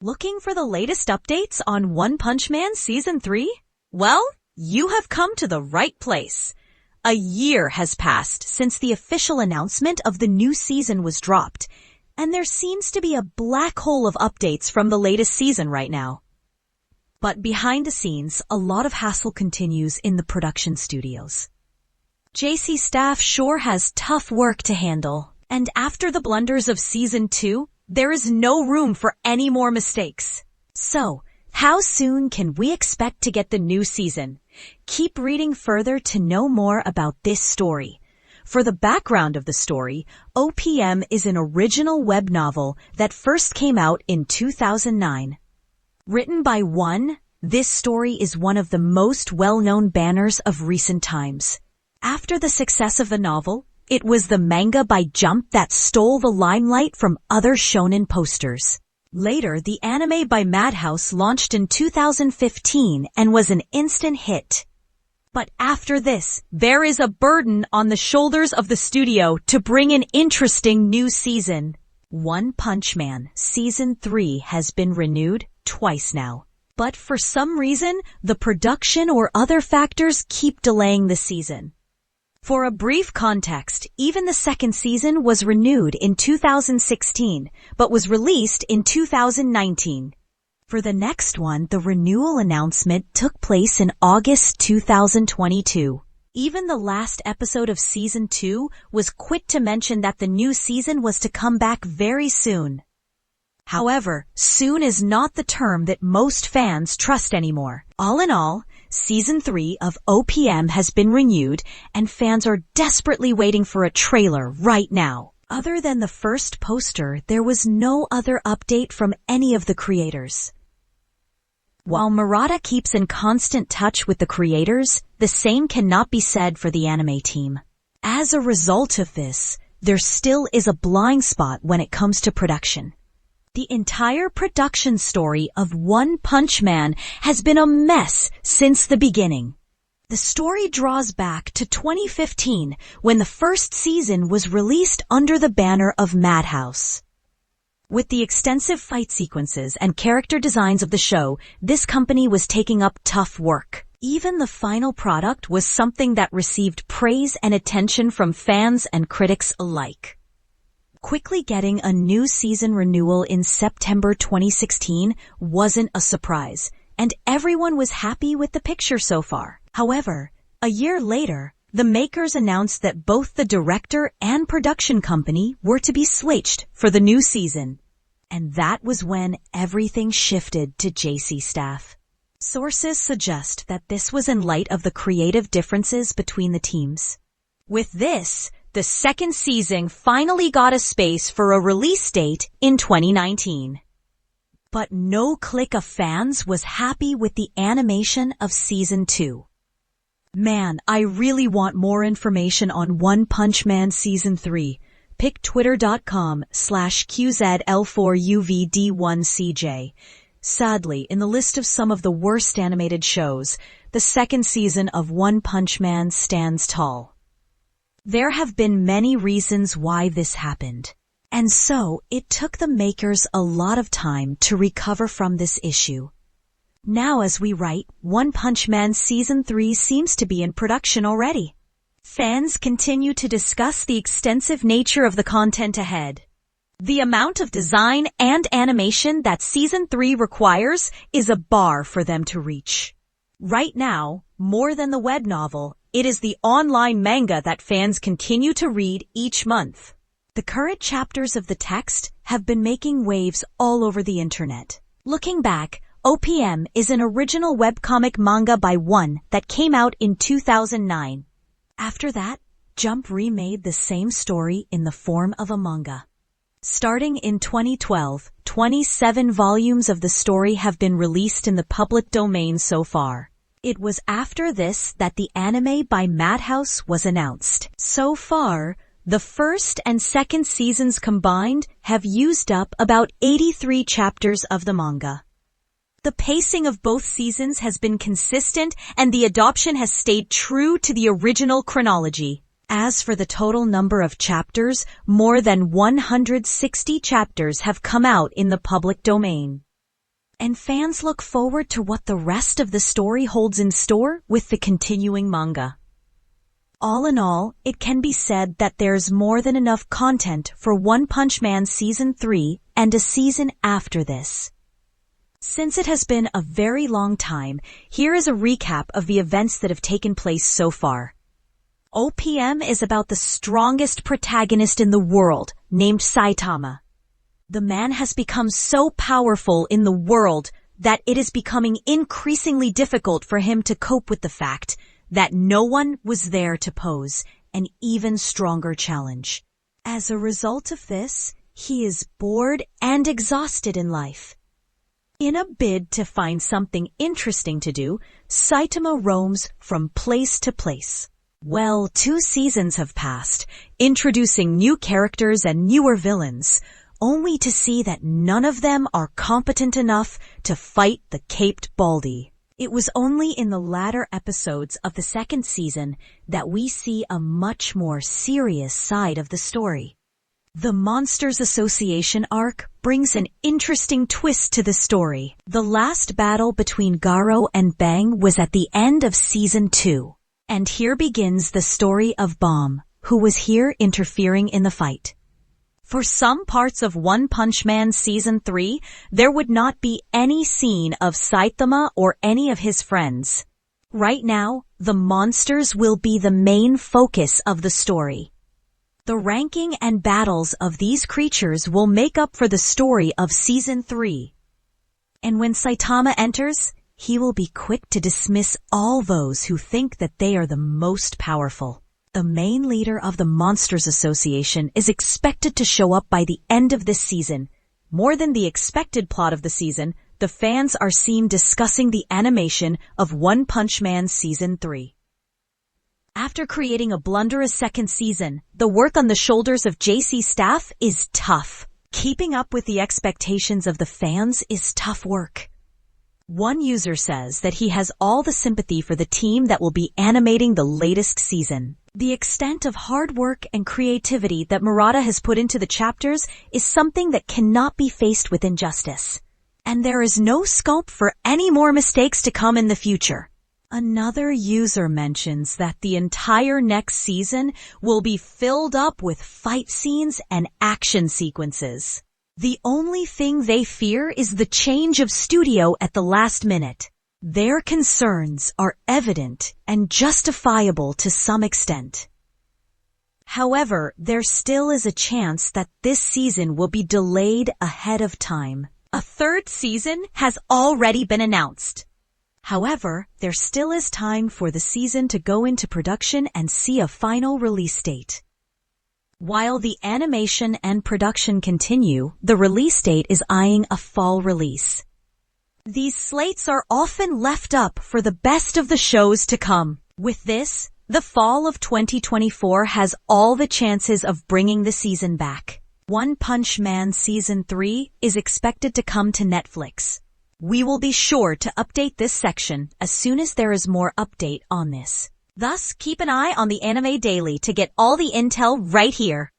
Looking for the latest updates on One Punch Man Season 3? Well, you have come to the right place. A year has passed since the official announcement of the new season was dropped, and there seems to be a black hole of updates from the latest season right now. But behind the scenes, a lot of hassle continues in the production studios. JC staff sure has tough work to handle, and after the blunders of Season 2, there is no room for any more mistakes. So, how soon can we expect to get the new season? Keep reading further to know more about this story. For the background of the story, OPM is an original web novel that first came out in 2009. Written by One, this story is one of the most well-known banners of recent times. After the success of the novel, it was the manga by Jump that stole the limelight from other shonen posters. Later, the anime by Madhouse launched in 2015 and was an instant hit. But after this, there is a burden on the shoulders of the studio to bring an interesting new season. One Punch Man Season 3 has been renewed twice now. But for some reason, the production or other factors keep delaying the season. For a brief context, even the second season was renewed in 2016, but was released in 2019. For the next one, the renewal announcement took place in August 2022. Even the last episode of Season 2 was quick to mention that the new season was to come back very soon. However, soon is not the term that most fans trust anymore. All in all, Season 3 of OPM has been renewed, and fans are desperately waiting for a trailer right now. Other than the first poster, there was no other update from any of the creators. While Murata keeps in constant touch with the creators, the same cannot be said for the anime team. As a result of this, there still is a blind spot when it comes to production. The entire production story of One Punch Man has been a mess since the beginning. The story draws back to 2015 when the first season was released under the banner of Madhouse. With the extensive fight sequences and character designs of the show, this company was taking up tough work. Even the final product was something that received praise and attention from fans and critics alike. Quickly getting a new season renewal in September 2016 wasn't a surprise, and everyone was happy with the picture so far. However, a year later, the makers announced that both the director and production company were to be switched for the new season. And that was when everything shifted to JC staff. Sources suggest that this was in light of the creative differences between the teams. With this, the second season finally got a space for a release date in 2019. But no clique of fans was happy with the animation of Season 2. Man, I really want more information on One Punch Man Season 3. Pick twitter.com/QZL4UVD1CJ. Sadly, in the list of some of the worst animated shows, the second season of One Punch Man stands tall. There have been many reasons why this happened, and so it took the makers a lot of time to recover from this issue. Now as we write, One Punch Man Season 3 seems to be in production already. Fans continue to discuss the extensive nature of the content ahead. The amount of design and animation that Season 3 requires is a bar for them to reach. Right now, more than the web novel, it is the online manga that fans continue to read each month. The current chapters of the text have been making waves all over the internet. Looking back, OPM is an original webcomic manga by One that came out in 2009. After that, Jump remade the same story in the form of a manga. Starting in 2012, 27 volumes of the story have been released in the public domain so far. It was after this that the anime by Madhouse was announced. So far, the first and second seasons combined have used up about 83 chapters of the manga. The pacing of both seasons has been consistent and the adoption has stayed true to the original chronology. As for the total number of chapters, more than 160 chapters have come out in the public domain. and fans look forward to what the rest of the story holds in store with the continuing manga. All in all, it can be said that there's more than enough content for One Punch Man Season 3 and a season after this. Since it has been a very long time, here is a recap of the events that have taken place so far. OPM is about the strongest protagonist in the world, named Saitama. The man has become so powerful in the world that it is becoming increasingly difficult for him to cope with the fact that no one was there to pose an even stronger challenge. As a result of this, he is bored and exhausted in life. In a bid to find something interesting to do, Saitama roams from place to place. Well, 2 seasons have passed, introducing new characters and newer villains, only to see that none of them are competent enough to fight the Caped Baldy. It was only in the latter episodes of the 2nd season that we see a much more serious side of the story. The Monsters Association arc brings an interesting twist to the story. The last battle between Garo and Bang was at the end of Season 2. And here begins the story of Bomb, who was here interfering in the fight. For some parts of One Punch Man Season 3, there would not be any scene of Saitama or any of his friends. Right now, the monsters will be the main focus of the story. The ranking and battles of these creatures will make up for the story of Season 3. And when Saitama enters, he will be quick to dismiss all those who think that they are the most powerful. The main leader of the Monsters Association is expected to show up by the end of this season. More than the expected plot of the season, the fans are seen discussing the animation of One Punch Man Season 3. After creating a blunderous 2nd season, the work on the shoulders of JC's staff is tough. Keeping up with the expectations of the fans is tough work. One user says that he has all the sympathy for the team that will be animating the latest season. The extent of hard work and creativity that Murata has put into the chapters is something that cannot be faced with injustice. And there is no scope for any more mistakes to come in the future. Another user mentions that the entire next season will be filled up with fight scenes and action sequences. The only thing they fear is the change of studio at the last minute. Their concerns are evident and justifiable to some extent. However, there still is a chance that this season will be delayed ahead of time. A 3rd season has already been announced. However, there still is time for the season to go into production and see a final release date. While the animation and production continue, the release date is eyeing a fall release. These slates are often left up for the best of the shows to come. With this, the fall of 2024 has all the chances of bringing the season back. One Punch Man Season 3 is expected to come to Netflix. We will be sure to update this section as soon as there is more update on this. Thus, keep an eye on the Anime Daily to get all the intel right here.